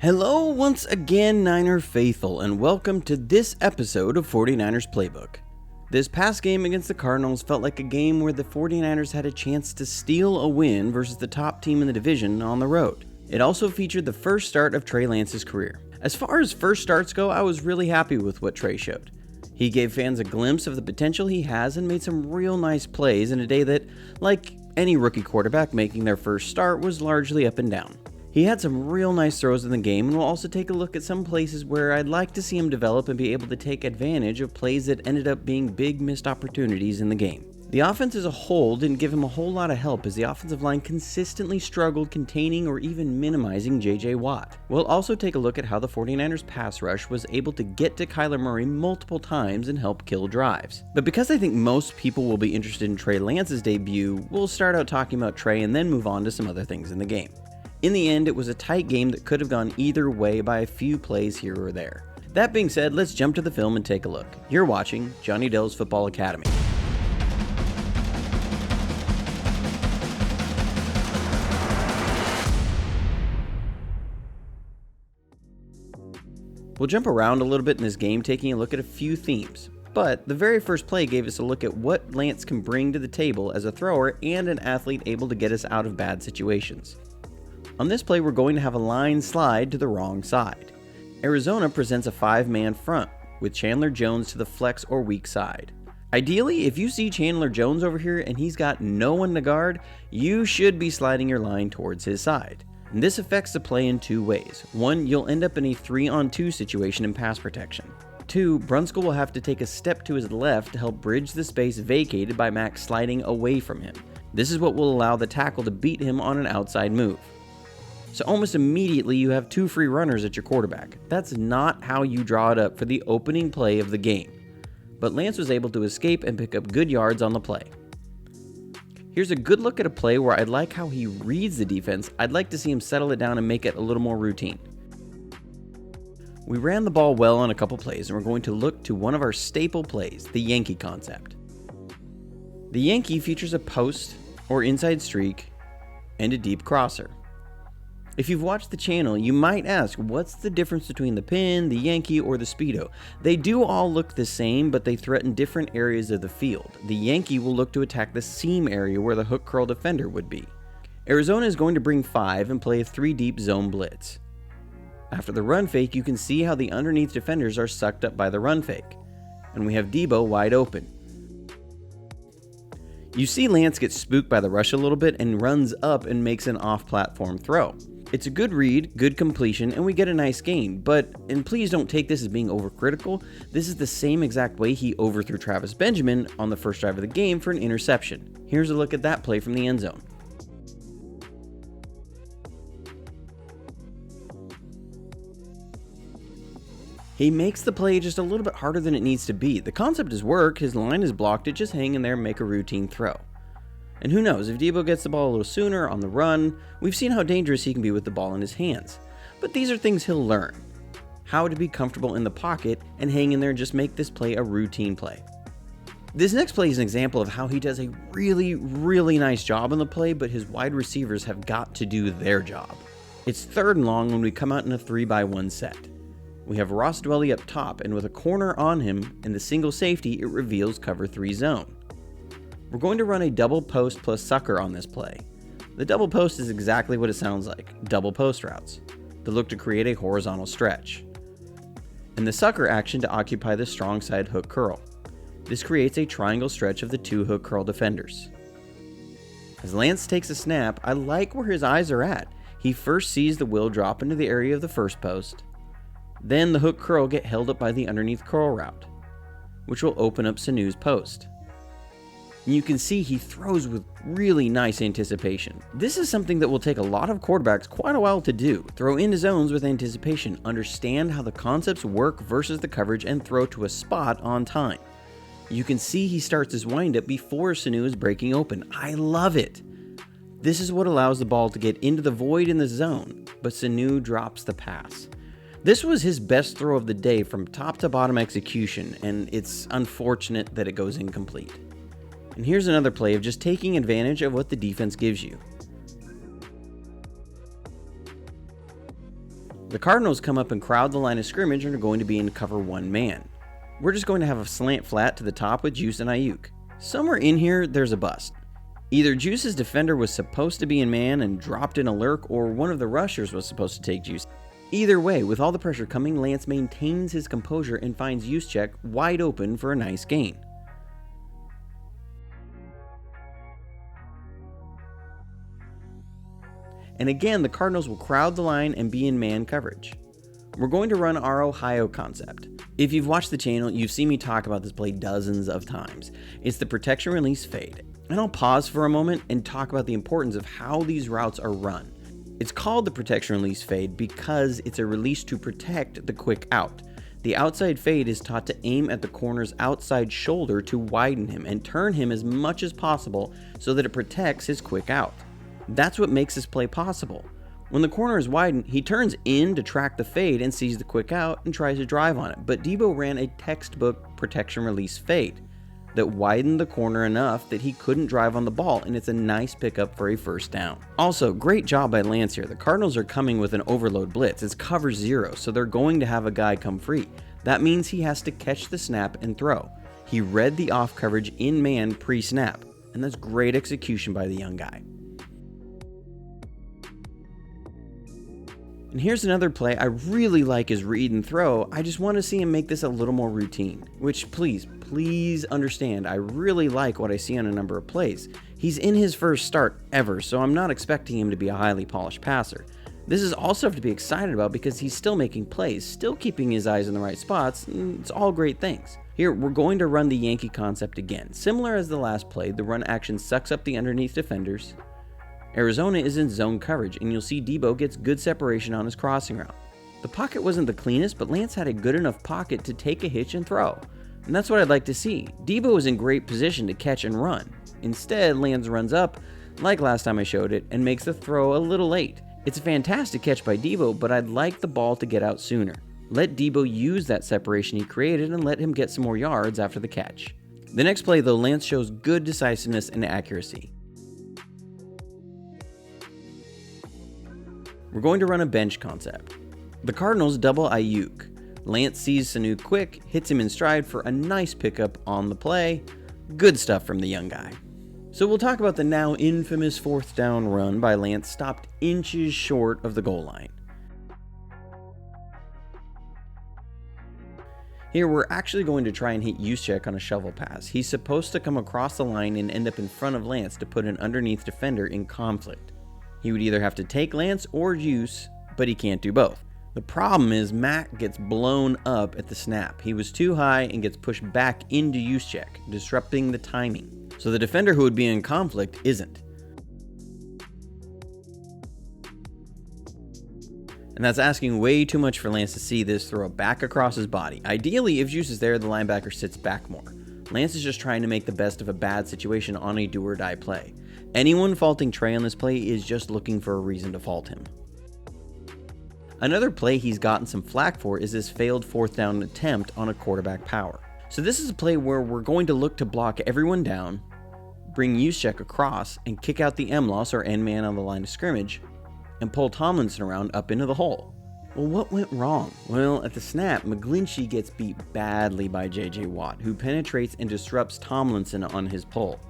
Hello once again, Niner Faithful, and welcome to this episode of 49ers Playbook. This past game against the Cardinals felt like a game where the 49ers had a chance to steal a win versus the top team in the division on the road. It also featured the first start of Trey Lance's career. As far as first starts go, I was really happy with what Trey showed. He gave fans a glimpse of the potential he has and made some real nice plays in a day that, like any rookie quarterback making their first start, was largely up and down. He had some real nice throws in the game, and we'll also take a look at some places where I'd like to see him develop and be able to take advantage of plays that ended up being big missed opportunities in the game. The offense as a whole didn't give him a whole lot of help as the offensive line consistently struggled containing or even minimizing J.J. Watt. We'll also take a look at how the 49ers pass rush was able to get to Kyler Murray multiple times and help kill drives. But because I think most people will be interested in Trey Lance's debut, we'll start out talking about Trey and then move on to some other things in the game. In the end, it was a tight game that could have gone either way by a few plays here or there. That being said, let's jump to the film and take a look. You're watching Johnny Dell's Football Academy. We'll jump around a little bit in this game, taking a look at a few themes. But the very first play gave us a look at what Lance can bring to the table as a thrower and an athlete able to get us out of bad situations. On this play, we're going to have a line slide to the wrong side. Arizona presents a 5-man front, with Chandler Jones to the flex or weak side. Ideally, if you see Chandler Jones over here and he's got no one to guard, you should be sliding your line towards his side. And this affects the play in two ways. One, you'll end up in a 3-on-2 situation in pass protection. 2, Brunskill will have to take a step to his left to help bridge the space vacated by Max sliding away from him. This is what will allow the tackle to beat him on an outside move. So almost immediately you have 2 free runners at your quarterback. That's not how you draw it up for the opening play of the game. But Lance was able to escape and pick up good yards on the play. Here's a good look at a play where I like how he reads the defense. I'd like to see him settle it down and make it a little more routine. We ran the ball well on a couple plays, and we're going to look to one of our staple plays, the Yankee concept. The Yankee features a post or inside streak and a deep crosser. If you've watched the channel, you might ask, what's the difference between the pin, the Yankee, or the Speedo? They do all look the same, but they threaten different areas of the field. The Yankee will look to attack the seam area where the hook curl defender would be. Arizona is going to bring 5 and play a 3-deep zone blitz. After the run fake, you can see how the underneath defenders are sucked up by the run fake. And we have Debo wide open. You see Lance get spooked by the rush a little bit and runs up and makes an off-platform throw. It's a good read, good completion, and we get a nice gain, and please don't take this as being overcritical, this is the same exact way he overthrew Travis Benjamin on the first drive of the game for an interception. Here's a look at that play from the end zone. He makes the play just a little bit harder than it needs to be. The concept is work, his line is blocked, it just hang in there and make a routine throw. And who knows, if Debo gets the ball a little sooner on the run, we've seen how dangerous he can be with the ball in his hands. But these are things he'll learn. How to be comfortable in the pocket and hang in there and just make this play a routine play. This next play is an example of how he does a really, really nice job on the play, but his wide receivers have got to do their job. It's 3rd and long when we come out in a 3-by-1 set. We have Ross Dwelly up top, and with a corner on him and the single safety, it reveals cover 3 zone. We're going to run a double post plus sucker on this play. The double post is exactly what it sounds like, double post routes. They look to create a horizontal stretch. And the sucker action to occupy the strong side hook curl. This creates a triangle stretch of the 2 hook curl defenders. As Lance takes a snap, I like where his eyes are at. He first sees the will drop into the area of the first post. Then the hook curl get held up by the underneath curl route, which will open up Sanu's post. And you can see he throws with really nice anticipation. This is something that will take a lot of quarterbacks quite a while to do. Throw into zones with anticipation, understand how the concepts work versus the coverage, and throw to a spot on time. You can see he starts his windup before Sanu is breaking open. I love it. This is what allows the ball to get into the void in the zone, but Sanu drops the pass. This was his best throw of the day from top to bottom execution, and it's unfortunate that it goes incomplete. And here's another play of just taking advantage of what the defense gives you. The Cardinals come up and crowd the line of scrimmage and are going to be in cover one man. We're just going to have a slant flat to the top with Juice and Ayuk. Somewhere in here, there's a bust. Either Juice's defender was supposed to be in man and dropped in a lurk, or one of the rushers was supposed to take Juice. Either way, with all the pressure coming, Lance maintains his composure and finds Juszczyk wide open for a nice gain. And again, the Cardinals will crowd the line and be in man coverage. We're going to run our Ohio concept. If you've watched the channel, you've seen me talk about this play dozens of times. It's the protection release fade. And I'll pause for a moment and talk about the importance of how these routes are run. It's called the protection release fade because it's a release to protect the quick out. The outside fade is taught to aim at the corner's outside shoulder to widen him and turn him as much as possible so that it protects his quick out. That's what makes this play possible. When the corner is widened, he turns in to track the fade and sees the quick out and tries to drive on it. But Debo ran a textbook protection release fade that widened the corner enough that he couldn't drive on the ball, and it's a nice pickup for a first down. Also, great job by Lance here. The Cardinals are coming with an overload blitz. It's cover 0, so they're going to have a guy come free. That means he has to catch the snap and throw. He read the off coverage in man pre-snap, and that's great execution by the young guy. And here's another play I really like his read and throw. I just want to see him make this a little more routine, which please understand, I really like what I see on a number of plays. He's in his first start ever, so I'm not expecting him to be a highly polished passer. This is also to be excited about because he's still making plays, still keeping his eyes in the right spots, and it's all great things. Here, we're going to run the Yankee concept again. Similar as the last play, the run action sucks up the underneath defenders. Arizona is in zone coverage, and you'll see Debo gets good separation on his crossing route. The pocket wasn't the cleanest, but Lance had a good enough pocket to take a hitch and throw. And that's what I'd like to see. Debo is in great position to catch and run. Instead, Lance runs up, like last time I showed it, and makes the throw a little late. It's a fantastic catch by Debo, but I'd like the ball to get out sooner. Let Debo use that separation he created and let him get some more yards after the catch. The next play, though, Lance shows good decisiveness and accuracy. We're going to run a bench concept. The Cardinals double Ayuk. Lance sees Sanu quick, hits him in stride for a nice pickup on the play. Good stuff from the young guy. So we'll talk about the now infamous fourth down run by Lance, stopped inches short of the goal line. Here we're actually going to try and hit Juszczyk on a shovel pass. He's supposed to come across the line and end up in front of Lance to put an underneath defender in conflict. He would either have to take Lance or Juice, but he can't do both. The problem is Mac gets blown up at the snap. He was too high and gets pushed back into Juszczyk, disrupting the timing. So the defender who would be in conflict isn't. And that's asking way too much for Lance to see this throw back across his body. Ideally, if Juice is there, the linebacker sits back more. Lance is just trying to make the best of a bad situation on a do-or-die play. Anyone faulting Trey on this play is just looking for a reason to fault him. Another play he's gotten some flack for is his failed fourth down attempt on a quarterback power. So this is a play where we're going to look to block everyone down, bring Juszczyk across, and kick out the M-loss or end man on the line of scrimmage, and pull Tomlinson around up into the hole. Well, what went wrong? Well, at the snap, McGlinchey gets beat badly by J.J. Watt, who penetrates and disrupts Tomlinson on his pull.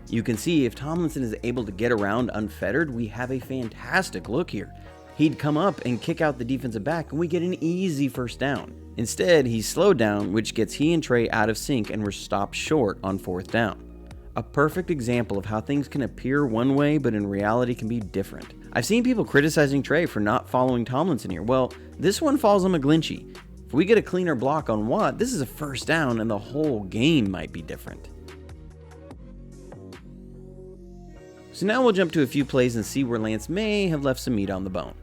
You can see if Tomlinson is able to get around unfettered, we have a fantastic look here. He'd come up and kick out the defensive back, and we get an easy first down. Instead, he's slowed down, which gets he and Trey out of sync, and we're stopped short on fourth down. A perfect example of how things can appear one way, but in reality can be different. I've seen people criticizing Trey for not following Tomlinson here. Well, this one falls on McGlinchey. If we get a cleaner block on Watt, this is a first down, and the whole game might be different. So now we'll jump to a few plays and see where Lance may have left some meat on the bone.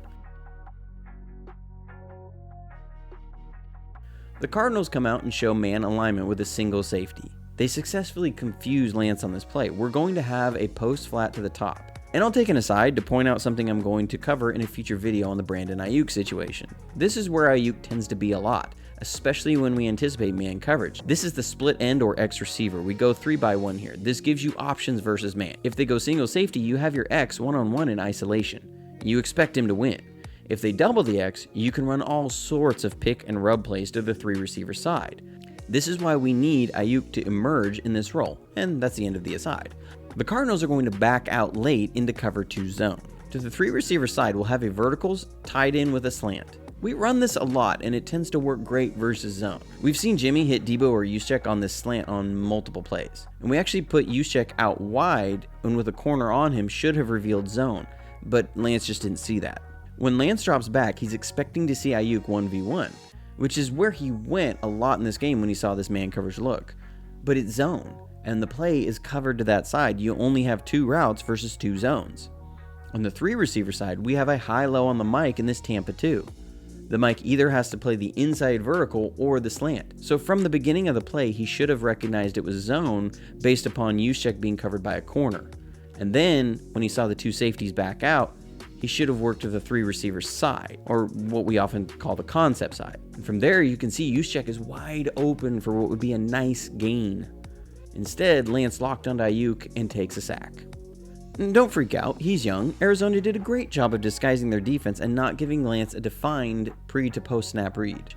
The Cardinals come out and show man alignment with a single safety. They successfully confuse Lance on this play. We're going to have a post flat to the top. And I'll take an aside to point out something I'm going to cover in a future video on the Brandon Ayuk situation. This is where Ayuk tends to be a lot, especially when we anticipate man coverage. This is the split end or X receiver. We go 3-by-1 here. This gives you options versus man. If they go single safety, you have your X one-on-one in isolation. You expect him to win. If they double the X, you can run all sorts of pick and rub plays to the 3 receiver side. This is why we need Ayuk to emerge in this role, and that's the end of the aside. The Cardinals are going to back out late into cover 2 zone. To the 3 receiver side, we'll have a verticals tied in with a slant. We run this a lot, and it tends to work great versus zone. We've seen Jimmy hit Debo or Juszczyk on this slant on multiple plays. And we actually put Juszczyk out wide, and with a corner on him should have revealed zone, but Lance just didn't see that. When Lance drops back, he's expecting to see Ayuk 1v1, which is where he went a lot in this game when he saw this man coverage look. But it's zone, and the play is covered to that side. You only have 2 routes versus 2 zones. On the 3 receiver side, we have a high-low on the mic in this Tampa 2. The mic either has to play the inside vertical or the slant. So from the beginning of the play, he should have recognized it was zone based upon Juszczyk being covered by a corner. And then, when he saw the 2 safeties back out, he should have worked to the 3 receiver side, or what we often call the concept side. And from there, you can see Juszczyk is wide open for what would be a nice gain. Instead, Lance locked onto Ayuk and takes a sack. And don't freak out, he's young. Arizona did a great job of disguising their defense and not giving Lance a defined pre to post snap read.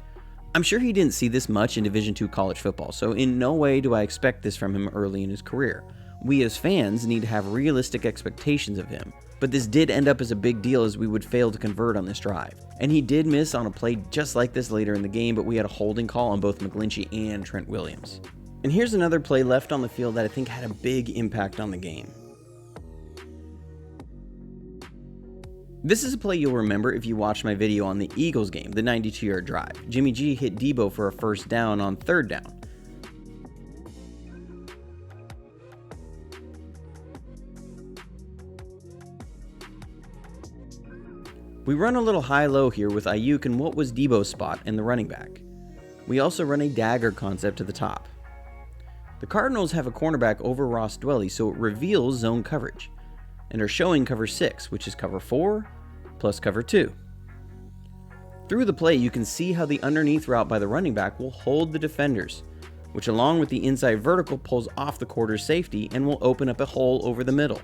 I'm sure he didn't see this much in Division II college football, so in no way do I expect this from him early in his career. We as fans need to have realistic expectations of him, but this did end up as a big deal as we would fail to convert on this drive. And he did miss on a play just like this later in the game, but we had a holding call on both McGlinchey and Trent Williams. And here's another play left on the field that I think had a big impact on the game. This is a play you'll remember if you watched my video on the Eagles game, the 92-yard drive. Jimmy G hit Debo for a first down on 3rd down. We run a little high-low here with Ayuk in what was Debo's spot and the running back. We also run a dagger concept to the top. The Cardinals have a cornerback over Ross Dwelley, so it reveals zone coverage, and are showing cover 6, which is cover 4 plus cover 2. Through the play, you can see how the underneath route by the running back will hold the defenders, which along with the inside vertical pulls off the quarter's safety and will open up a hole over the middle.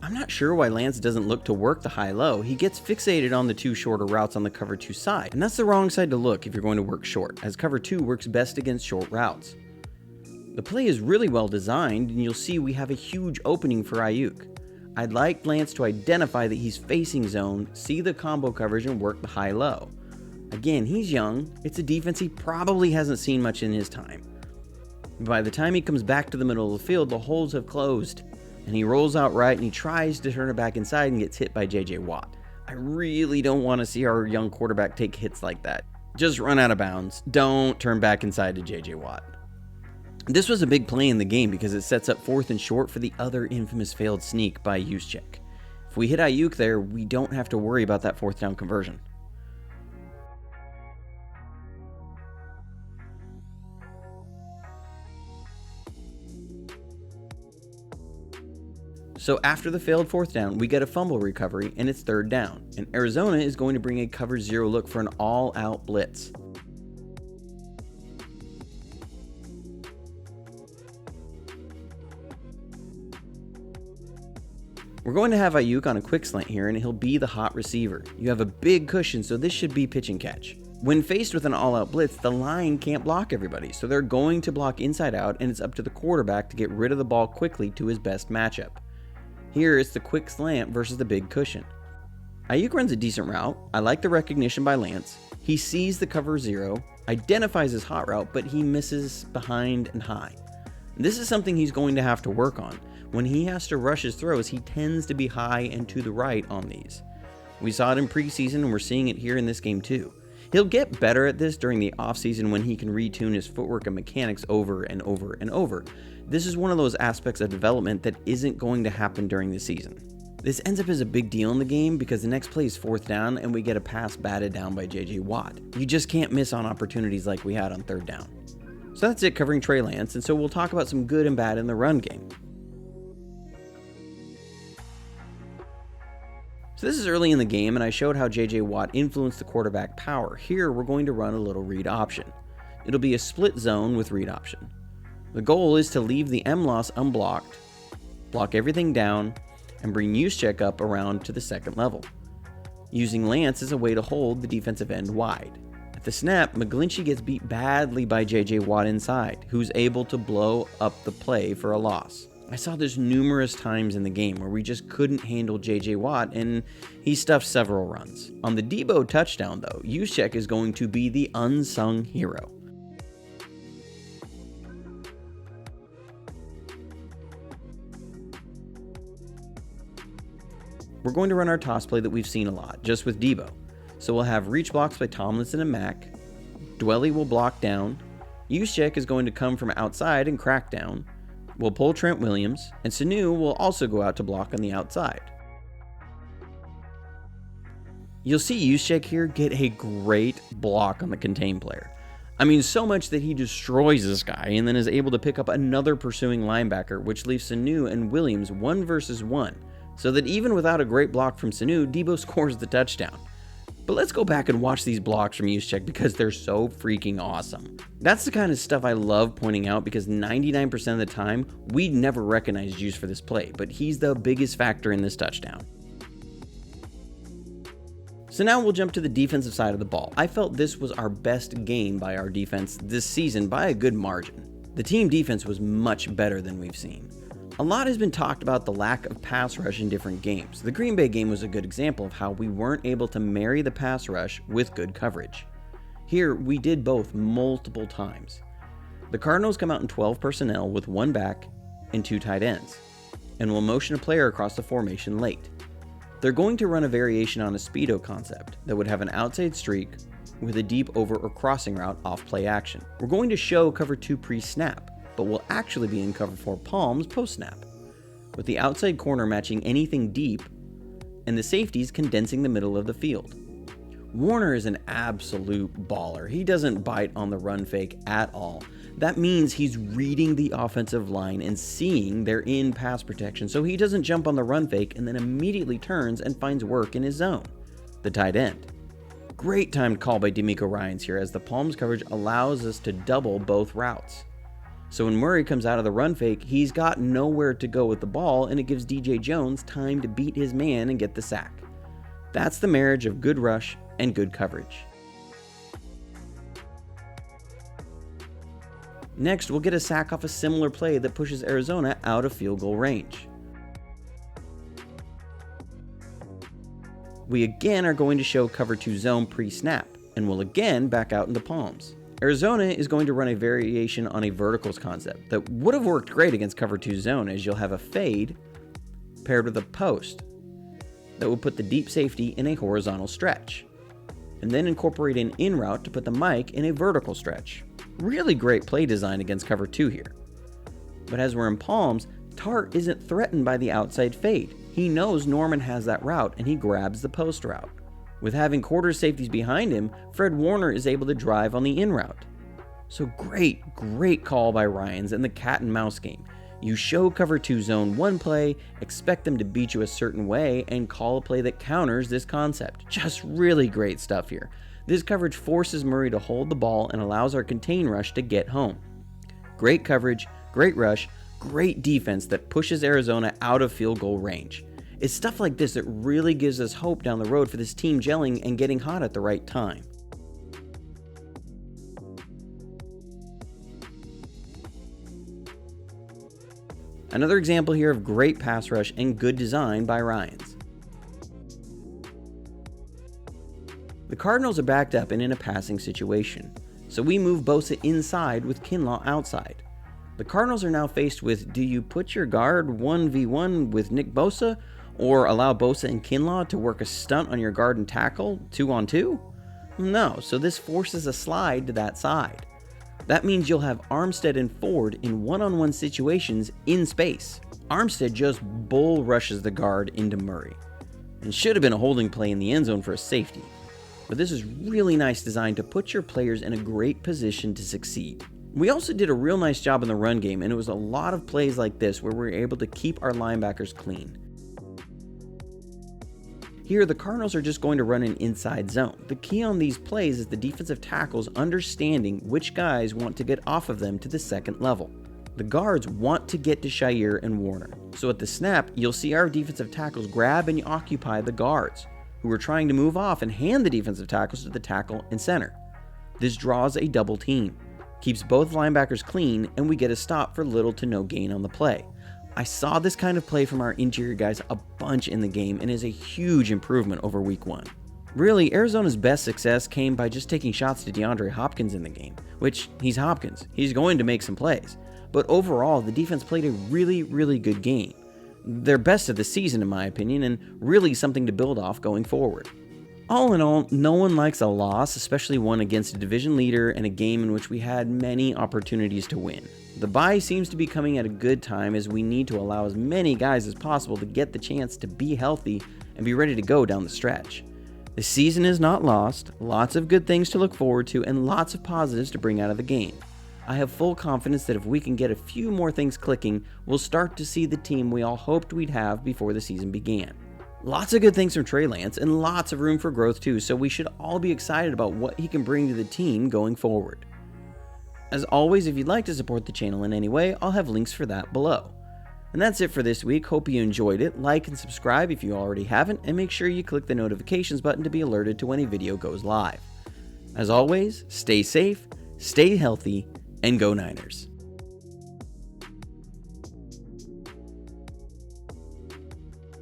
I'm not sure why Lance doesn't look to work the high-low. He gets fixated on the 2 shorter routes on the cover 2 side, and that's the wrong side to look if you're going to work short, as cover 2 works best against short routes. The play is really well designed, and you'll see we have a huge opening for Ayuk. I'd like Lance to identify that he's facing zone, see the combo coverage, and work the high-low. Again, he's young. It's a defense he probably hasn't seen much in his time. By the time he comes back to the middle of the field, the holes have closed, and he rolls out right, and he tries to turn it back inside and gets hit by J.J. Watt. I really don't want to see our young quarterback take hits like that. Just run out of bounds. Don't turn back inside to J.J. Watt. This was a big play in the game because it sets up 4th and short for the other infamous failed sneak by Juszczyk. If we hit Ayuk there, we don't have to worry about that 4th down conversion. So after the failed 4th down, we get a fumble recovery and it's 3rd down, and Arizona is going to bring a cover 0 look for an all-out blitz. We're going to have Ayuk on a quick slant here, and he'll be the hot receiver. You have a big cushion, so this should be pitch and catch. When faced with an all-out blitz, the line can't block everybody, so they're going to block inside out, and it's up to the quarterback to get rid of the ball quickly to his best matchup. Here, it's the quick slant versus the big cushion. Ayuk runs a decent route. I like the recognition by Lance. He sees the cover 0, identifies his hot route, but he misses behind and high. This is something he's going to have to work on. When he has to rush his throws, he tends to be high and to the right on these. We saw it in preseason, and we're seeing it here in this game too. He'll get better at this during the offseason when he can retune his footwork and mechanics over and over and over. This is one of those aspects of development that isn't going to happen during the season. This ends up as a big deal in the game because the next play is 4th down and we get a pass batted down by J.J. Watt. You just can't miss on opportunities like we had on 3rd down. So that's it covering Trey Lance, and so we'll talk about some good and bad in the run game. So this is early in the game, and I showed how J.J. Watt influenced the quarterback power. Here, we're going to run a little read option. It'll be a split zone with read option. The goal is to leave the M-loss unblocked, block everything down, and bring Juszczyk up around to the 2nd level. using Lance as a way to hold the defensive end wide. At the snap, McGlinchey gets beat badly by JJ Watt inside, who's able to blow up the play for a loss. I saw this numerous times in the game where we just couldn't handle JJ Watt, and he stuffed several runs. On the Debo touchdown, though, Juszczyk is going to be the unsung hero. We're going to run our toss play that we've seen a lot, just with Debo. So we'll have reach blocks by Tomlinson and Mack. Dwelly will block down. Juszczyk is going to come from outside and crack down. We'll pull Trent Williams, and Sanu will also go out to block on the outside. You'll see Juszczyk here get a great block on the contain player. I mean, so much that he destroys this guy and then is able to pick up another pursuing linebacker, which leaves Sanu and Williams 1 versus 1, so that even without a great block from Sanu, Debo scores the touchdown. But let's go back and watch these blocks from Juszczyk because they're so freaking awesome. That's the kind of stuff I love pointing out because 99% of the time, we'd never recognize Juice for this play, but he's the biggest factor in this touchdown. So now we'll jump to the defensive side of the ball. I felt this was our best game by our defense this season by a good margin. The team defense was much better than we've seen. A lot has been talked about the lack of pass rush in different games. The Green Bay game was a good example of how we weren't able to marry the pass rush with good coverage. Here, we did both multiple times. The Cardinals come out in 12 personnel with 1 back and 2 tight ends, and will motion a player across the formation late. They're going to run a variation on a speedo concept that would have an outside streak with a deep over or crossing route off play action. We're going to show cover 2 pre-snap, but will actually be in cover 4 palms post-snap, with the outside corner matching anything deep and the safeties condensing the middle of the field. Warner is an absolute baller. He doesn't bite on the run fake at all. That means he's reading the offensive line and seeing they're in pass protection, so he doesn't jump on the run fake and then immediately turns and finds work in his zone, the tight end. Great timed call by D'Amico Ryans here, as the palms coverage allows us to double both routes. So when Murray comes out of the run fake, he's got nowhere to go with the ball, and it gives DJ Jones time to beat his man and get the sack. That's the marriage of good rush and good coverage. Next, we'll get a sack off a similar play that pushes Arizona out of field goal range. We again are going to show cover 2 zone pre-snap, and will again back out into palms. Arizona is going to run a variation on a verticals concept that would have worked great against cover 2 zone, as you'll have a fade paired with a post that will put the deep safety in a horizontal stretch, and then incorporate an in route to put the mic in a vertical stretch. Really great play design against cover 2 here. But as we're in palms, Tart isn't threatened by the outside fade. He knows Norman has that route and he grabs the post route. With having quarter safeties behind him, Fred Warner is able to drive on the in route. So great call by Ryans in the cat and mouse game. You show cover 2 zone 1 play, expect them to beat you a certain way, and call a play that counters this concept. Just really great stuff here. This coverage forces Murray to hold the ball and allows our contain rush to get home. Great coverage, great rush, great defense that pushes Arizona out of field goal range. It's stuff like this that really gives us hope down the road for this team gelling and getting hot at the right time. Another example here of great pass rush and good design by Ryans. The Cardinals are backed up and in a passing situation, so we move Bosa inside with Kinlaw outside. The Cardinals are now faced with, do you put your guard 1v1 with Nick Bosa, or allow Bosa and Kinlaw to work a stunt on your guard and tackle 2-on-2? No, so this forces a slide to that side. That means you'll have Armstead and Ford in one-on-one situations in space. Armstead just bull rushes the guard into Murray, and should have been a holding play in the end zone for a safety. But this is really nice design to put your players in a great position to succeed. We also did a real nice job in the run game, and it was a lot of plays like this where we were able to keep our linebackers clean. Here, the Cardinals are just going to run an inside zone. The key on these plays is the defensive tackles understanding which guys want to get off of them to the second level. The guards want to get to Shire and Warner. So at the snap, you'll see our defensive tackles grab and occupy the guards. who are trying to move off and hand the defensive tackles to the tackle and center. This draws a double team, keeps both linebackers clean, and we get a stop for little to no gain on the play. I saw this kind of play from our interior guys a bunch in the game and is a huge improvement over week 1. Really, Arizona's best success came by just taking shots to DeAndre Hopkins in the game, which he's Hopkins. He's going to make some plays. But overall, the defense played a really good game. Their best of the season, in my opinion, and really something to build off going forward. All in all, no one likes a loss, especially one against a division leader and a game in which we had many opportunities to win. The bye seems to be coming at a good time as we need to allow as many guys as possible to get the chance to be healthy and be ready to go down the stretch. The season is not lost, lots of good things to look forward to, and lots of positives to bring out of the game. I have full confidence that if we can get a few more things clicking, we'll start to see the team we all hoped we'd have before the season began. Lots of good things from Trey Lance and lots of room for growth too, so we should all be excited about what he can bring to the team going forward. As always, if you'd like to support the channel in any way, I'll have links for that below. And that's it for this week. Hope you enjoyed it. Like and subscribe if you already haven't, and make sure you click the notifications button to be alerted to when a video goes live. As always, stay safe, stay healthy, and go Niners.